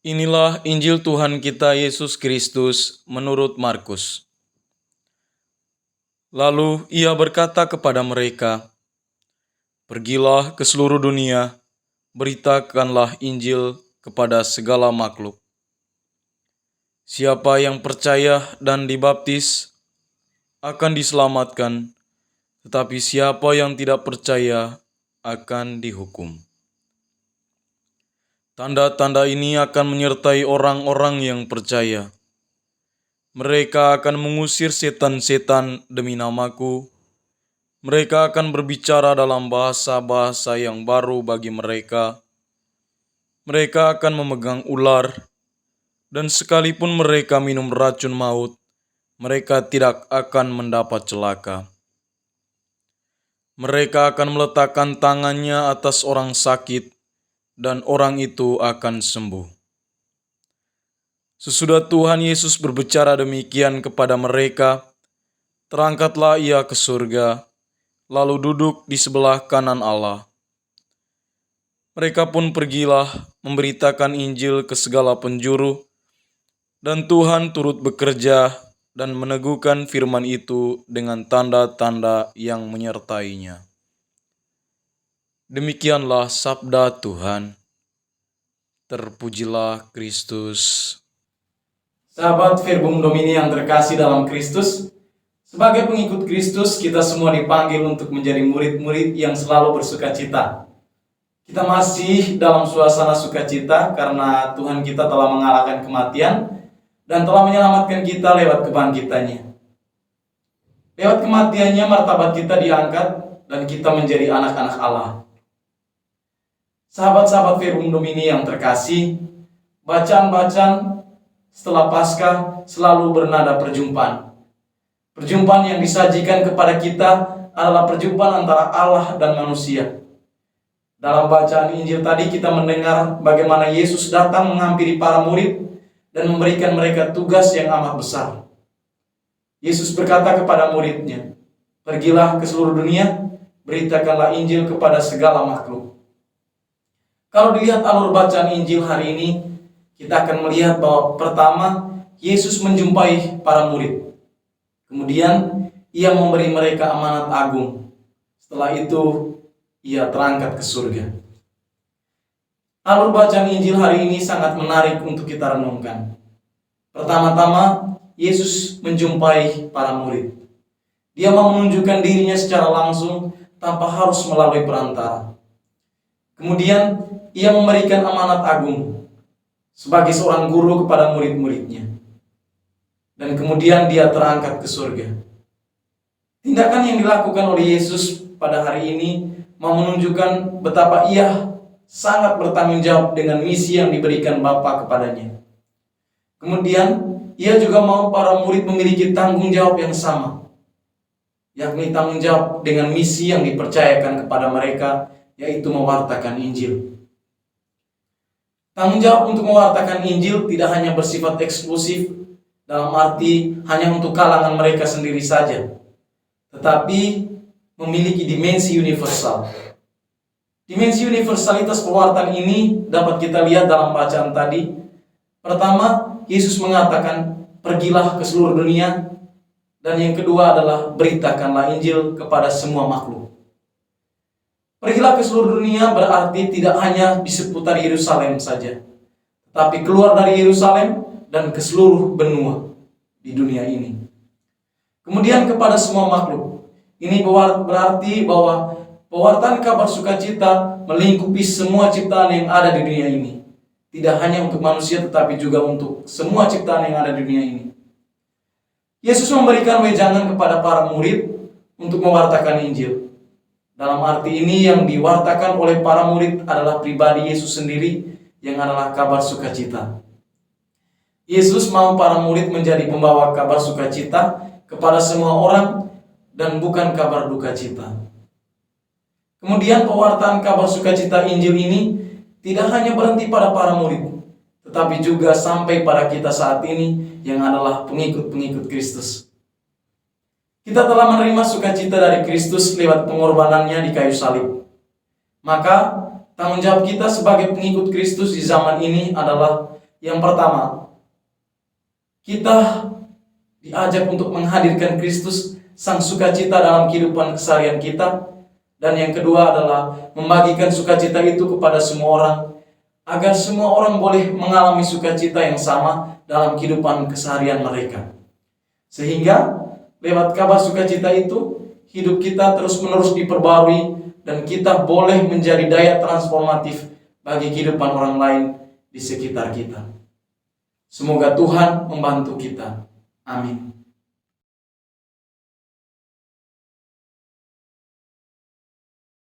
Inilah Injil Tuhan kita Yesus Kristus menurut Markus. Lalu ia berkata kepada mereka, "Pergilah ke seluruh dunia, beritakanlah Injil kepada segala makhluk. Siapa yang percaya dan dibaptis akan diselamatkan, tetapi siapa yang tidak percaya akan dihukum. Tanda-tanda ini akan menyertai orang-orang yang percaya. Mereka akan mengusir setan-setan demi namaku. Mereka akan berbicara dalam bahasa-bahasa yang baru bagi mereka. Mereka akan memegang ular, dan sekalipun mereka minum racun maut, mereka tidak akan mendapat celaka. Mereka akan meletakkan tangannya atas orang sakit, dan orang itu akan sembuh." Sesudah Tuhan Yesus berbicara demikian kepada mereka, terangkatlah ia ke surga, lalu duduk di sebelah kanan Allah. Mereka pun pergilah memberitakan Injil ke segala penjuru, dan Tuhan turut bekerja dan meneguhkan firman itu dengan tanda-tanda yang menyertainya. Demikianlah sabda Tuhan. Terpujilah Kristus. Sahabat Verbum Domini yang terkasih dalam Kristus, sebagai pengikut Kristus, kita semua dipanggil untuk menjadi murid-murid yang selalu bersukacita. Kita masih dalam suasana sukacita karena Tuhan kita telah mengalahkan kematian dan telah menyelamatkan kita lewat kebangkitannya. Lewat kematiannya, martabat kita diangkat dan kita menjadi anak-anak Allah. Sahabat-sahabat Verbum Domini yang terkasih, bacaan-bacaan setelah Paskah selalu bernada perjumpaan. Perjumpaan yang disajikan kepada kita adalah perjumpaan antara Allah dan manusia. Dalam bacaan Injil tadi kita mendengar bagaimana Yesus datang menghampiri para murid dan memberikan mereka tugas yang amat besar. Yesus berkata kepada muridnya, "Pergilah ke seluruh dunia, beritakanlah Injil kepada segala makhluk." Kalau dilihat alur bacaan Injil hari ini, kita akan melihat bahwa pertama, Yesus menjumpai para murid. Kemudian, ia memberi mereka amanat agung. Setelah itu, ia terangkat ke surga. Alur bacaan Injil hari ini sangat menarik untuk kita renungkan. Pertama-tama, Yesus menjumpai para murid. Dia mau menunjukkan dirinya secara langsung tanpa harus melalui perantara. Kemudian, ia memberikan amanat agung sebagai seorang guru kepada murid-muridnya. Dan kemudian dia terangkat ke surga. Tindakan yang dilakukan oleh Yesus pada hari ini mau menunjukkan betapa ia sangat bertanggung jawab dengan misi yang diberikan Bapa kepadanya. Kemudian, ia juga mau para murid memiliki tanggung jawab yang sama, yakni tanggung jawab dengan misi yang dipercayakan kepada mereka, yaitu mewartakan Injil. Tanggung jawab untuk mewartakan Injil tidak hanya bersifat eksklusif dalam arti hanya untuk kalangan mereka sendiri saja, tetapi memiliki dimensi universal. Dimensi universalitas pewartaan ini dapat kita lihat dalam bacaan tadi. Pertama, Yesus mengatakan, "Pergilah ke seluruh dunia." Dan yang kedua adalah, "Beritakanlah Injil kepada semua makhluk." Pergilah ke seluruh dunia berarti tidak hanya di seputar Yerusalem saja, tapi keluar dari Yerusalem dan ke seluruh benua di dunia ini. Kemudian kepada semua makhluk. Ini berarti bahwa pewartaan kabar sukacita melingkupi semua ciptaan yang ada di dunia ini. Tidak hanya untuk manusia tetapi juga untuk semua ciptaan yang ada di dunia ini. Yesus memberikan wejangan kepada para murid untuk mewartakan Injil. Dalam arti ini yang diwartakan oleh para murid adalah pribadi Yesus sendiri yang adalah kabar sukacita. Yesus mau para murid menjadi pembawa kabar sukacita kepada semua orang dan bukan kabar duka cita. Kemudian pewartaan kabar sukacita Injil ini tidak hanya berhenti pada para murid, tetapi juga sampai pada kita saat ini yang adalah pengikut-pengikut Kristus. Kita telah menerima sukacita dari Kristus lewat pengorbanannya di kayu salib. Maka, tanggung jawab kita sebagai pengikut Kristus di zaman ini adalah Yang pertama, kita diajak untuk menghadirkan Kristus sang sukacita dalam kehidupan keseharian kita. Dan yang kedua adalah membagikan sukacita itu kepada semua orang, agar semua orang boleh mengalami sukacita yang sama dalam kehidupan keseharian mereka. Sehingga lewat kabar sukacita itu, hidup kita terus-menerus diperbarui dan kita boleh menjadi daya transformatif bagi kehidupan orang lain di sekitar kita. Semoga Tuhan membantu kita. Amin.